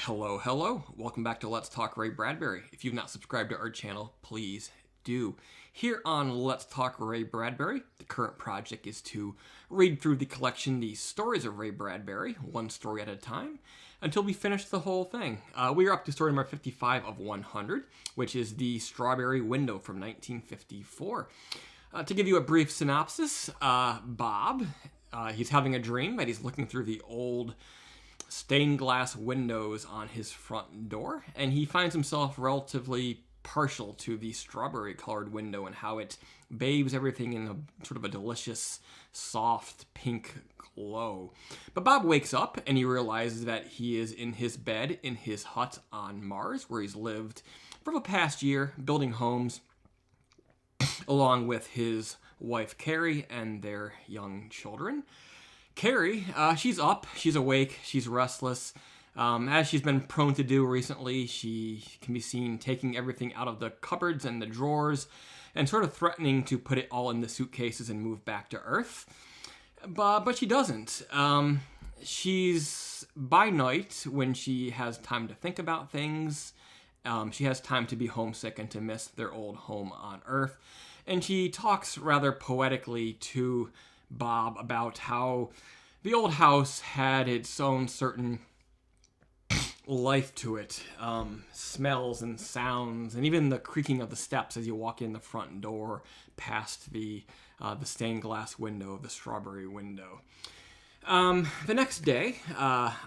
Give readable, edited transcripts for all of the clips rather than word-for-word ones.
Hello, hello. Welcome back to Let's Talk Ray Bradbury. If you've not subscribed to our channel, please do. Here on Let's Talk Ray Bradbury, the current project is to read through the collection, The Stories of Ray Bradbury, one story at a time, until we finish the whole thing. We are up to story number 55 of 100, which is The Strawberry Window from 1954. To give you a brief synopsis, Bob, he's having a dream that he's looking through the old stained glass windows on his front door, and he finds himself relatively partial to the strawberry colored window and how it bathes everything in a sort of a delicious, soft pink glow. But Bob wakes up and he realizes that he is in his bed in his hut on Mars, where he's lived for the past year building homes along with his wife Carrie and their young children. Carrie, she's up, she's awake, she's restless. As she's been prone to do recently, she can be seen taking everything out of the cupboards and the drawers and sort of threatening to put it all in the suitcases and move back to Earth. But she doesn't. She's, by night, when she has time to think about things, she has time to be homesick and to miss their old home on Earth. And she talks rather poetically to Bob about how the old house had its own certain life to it, smells and sounds, and even the creaking of the steps as you walk in the front door past the stained glass window of the strawberry window. The next day,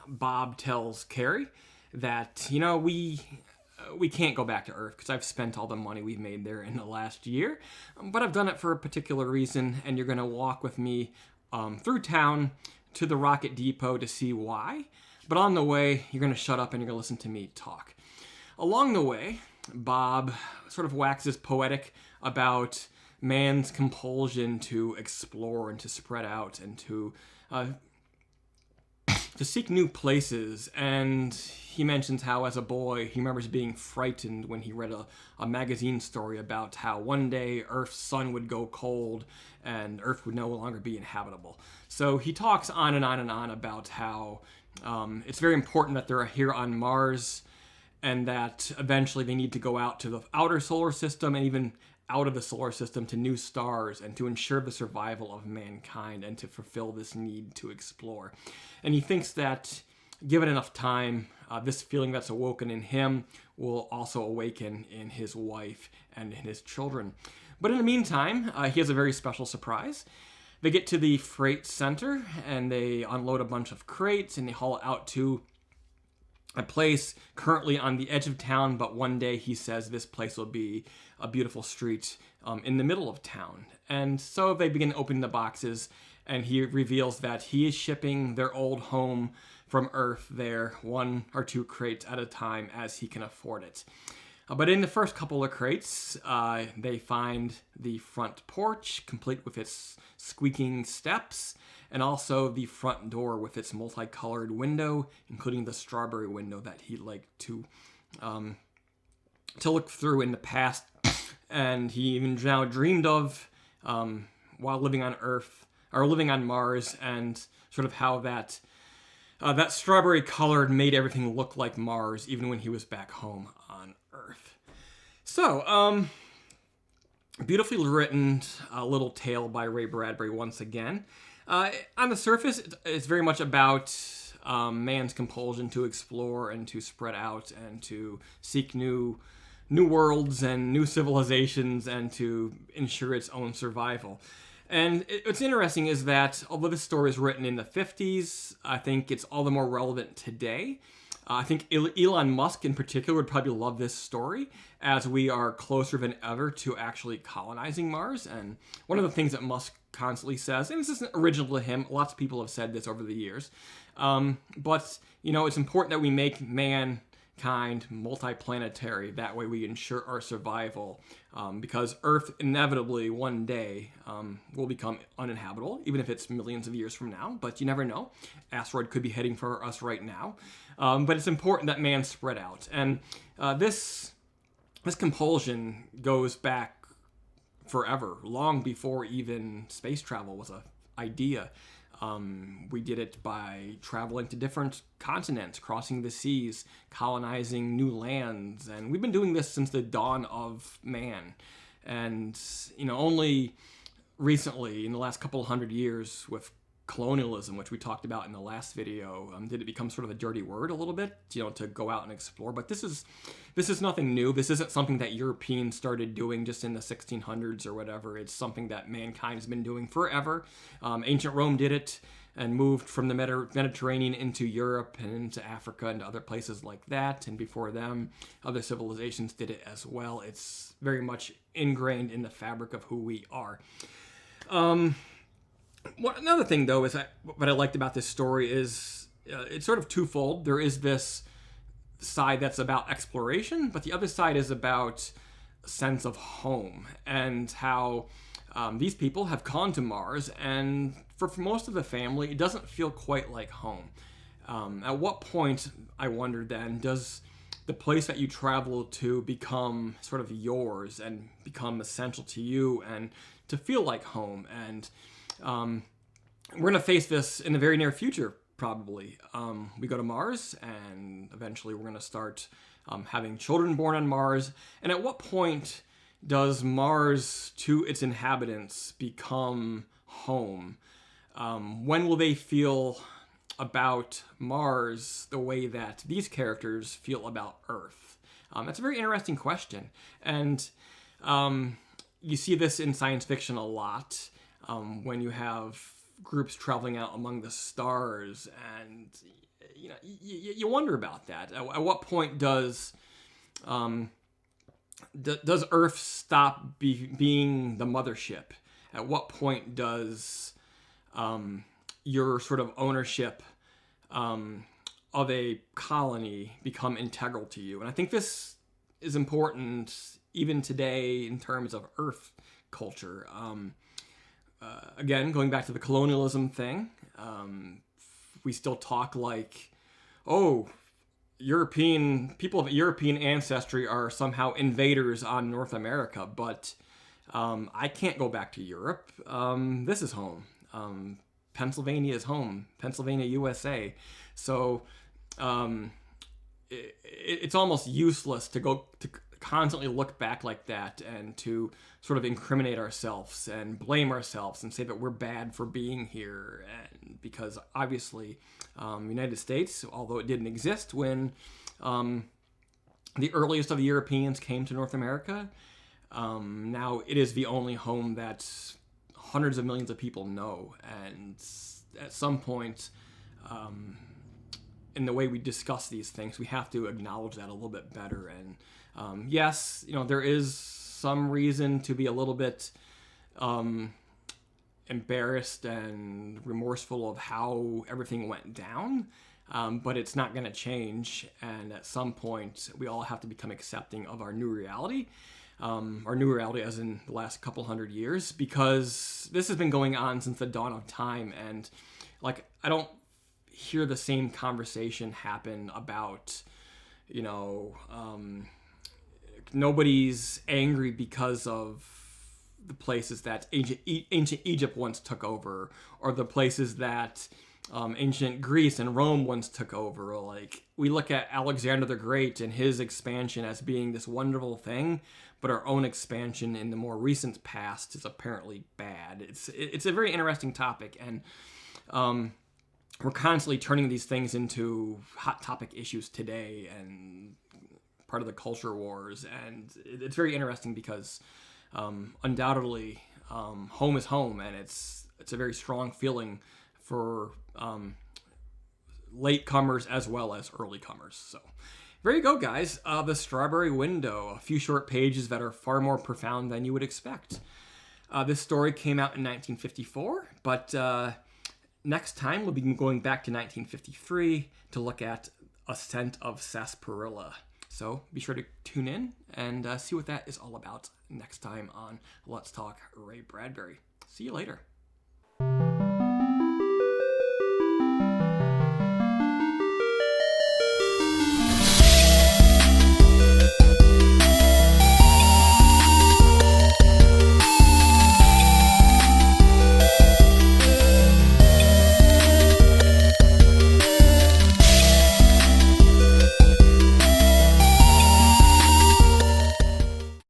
Bob tells Carrie that, we can't go back to Earth because I've spent all the money we've made there in the last year, but I've done it for a particular reason, and you're going to walk with me through town to the rocket depot to see why. But on the way, you're going to shut up and you're going to listen to me talk. Along the way, Bob sort of waxes poetic about man's compulsion to explore and to spread out and to seek new places. And he mentions how, as a boy, he remembers being frightened when he read a magazine story about how one day Earth's sun would go cold and Earth would no longer be inhabitable. So he talks on and on and on about how it's very important that they're here on Mars and that eventually they need to go out to the outer solar system and even out of the solar system to new stars and to ensure the survival of mankind and to fulfill this need to explore. And he thinks that given enough time, this feeling that's awoken in him will also awaken in his wife and in his children. But in the meantime, he has a very special surprise. They get to the freight center and they unload a bunch of crates and they haul it out to a place currently on the edge of town, but one day he says this place will be a beautiful street in the middle of town. And so they begin opening the boxes, and he reveals that he is shipping their old home from Earth there, 1 or 2 crates at a time as he can afford it. But in the first couple of crates, they find the front porch, complete with its squeaking steps, and also the front door with its multicolored window, including the strawberry window that he liked to look through in the past, and he even now dreamed of while living on Earth, or living on Mars, and sort of how that strawberry colored made everything look like Mars, even when he was back home on Earth. So, beautifully written little tale by Ray Bradbury once again. On the surface, it's very much about man's compulsion to explore and to spread out and to seek new worlds and new civilizations and to ensure its own survival. And what's interesting is that although this story is written in the 50s, I think it's all the more relevant today. I think Elon Musk in particular would probably love this story, as we are closer than ever to actually colonizing Mars. And one of the things that Musk constantly says, and this isn't original to him, lots of people have said this over the years, but it's important that we make mankind multiplanetary. That way we ensure our survival, because Earth inevitably one day will become uninhabitable, even if it's millions of years from now, but you never know. Asteroid could be heading for us right now. But it's important that man spread out. And this compulsion goes back forever, long before even space travel was an idea. We did it by traveling to different continents, crossing the seas, colonizing new lands, and we've been doing this since the dawn of man. And, only recently, in the last couple of hundred years, with colonialism, which we talked about in the last video, did it become sort of a dirty word a little bit, to go out and explore. But this is nothing new. This isn't something that Europeans started doing just in the 1600s or whatever. It's something that mankind's been doing forever. Ancient Rome did it and moved from the Mediterranean into Europe and into Africa and other places like that. And before them, other civilizations did it as well. It's very much ingrained in the fabric of who we are. Another thing, though, is what I liked about this story is it's sort of twofold. There is this side that's about exploration, but the other side is about a sense of home and how these people have gone to Mars, and for most of the family, it doesn't feel quite like home. At what point, I wonder then, does the place that you travel to become sort of yours and become essential to you and to feel like home? And we're going to face this in the very near future, probably. We go to Mars, and eventually we're going to start having children born on Mars. And at what point does Mars, to its inhabitants, become home? When will they feel about Mars the way that these characters feel about Earth? That's a very interesting question. And you see this in science fiction a lot. When you have groups traveling out among the stars, and you wonder about that. At what point does Earth stop being the mothership? At what point does your sort of ownership of a colony become integral to you? And I think this is important even today in terms of Earth culture. Again, going back to the colonialism thing, we still talk like, people of European ancestry are somehow invaders on North America, but I can't go back to Europe. This is home. Pennsylvania is home. Pennsylvania, USA. So it's almost useless to constantly look back like that and to sort of incriminate ourselves and blame ourselves and say that we're bad for being here. And because obviously United States, although it didn't exist when the earliest of the Europeans came to North America, now it is the only home that hundreds of millions of people know. And at some point in the way we discuss these things, we have to acknowledge that a little bit better. And yes, there is some reason to be a little bit embarrassed and remorseful of how everything went down, but it's not going to change. And at some point, we all have to become accepting of our new reality. Our new reality as in the last couple hundred years, because this has been going on since the dawn of time. And I don't hear the same conversation happen about, nobody's angry because of the places that ancient Egypt once took over, or the places that ancient Greece and Rome once took over. Like, we look at Alexander the Great and his expansion as being this wonderful thing, but our own expansion in the more recent past is apparently bad. It's a very interesting topic, and we're constantly turning these things into hot topic issues today and part of the culture wars. And it's very interesting because undoubtedly home is home, and it's a very strong feeling for latecomers as well as early comers. So there you go, guys. The Strawberry Window, a few short pages that are far more profound than you would expect. This story came out in 1954, but next time we'll be going back to 1953 to look at Ascent of Sarsaparilla. So be sure to tune in and see what that is all about next time on Let's Talk Ray Bradbury. See you later.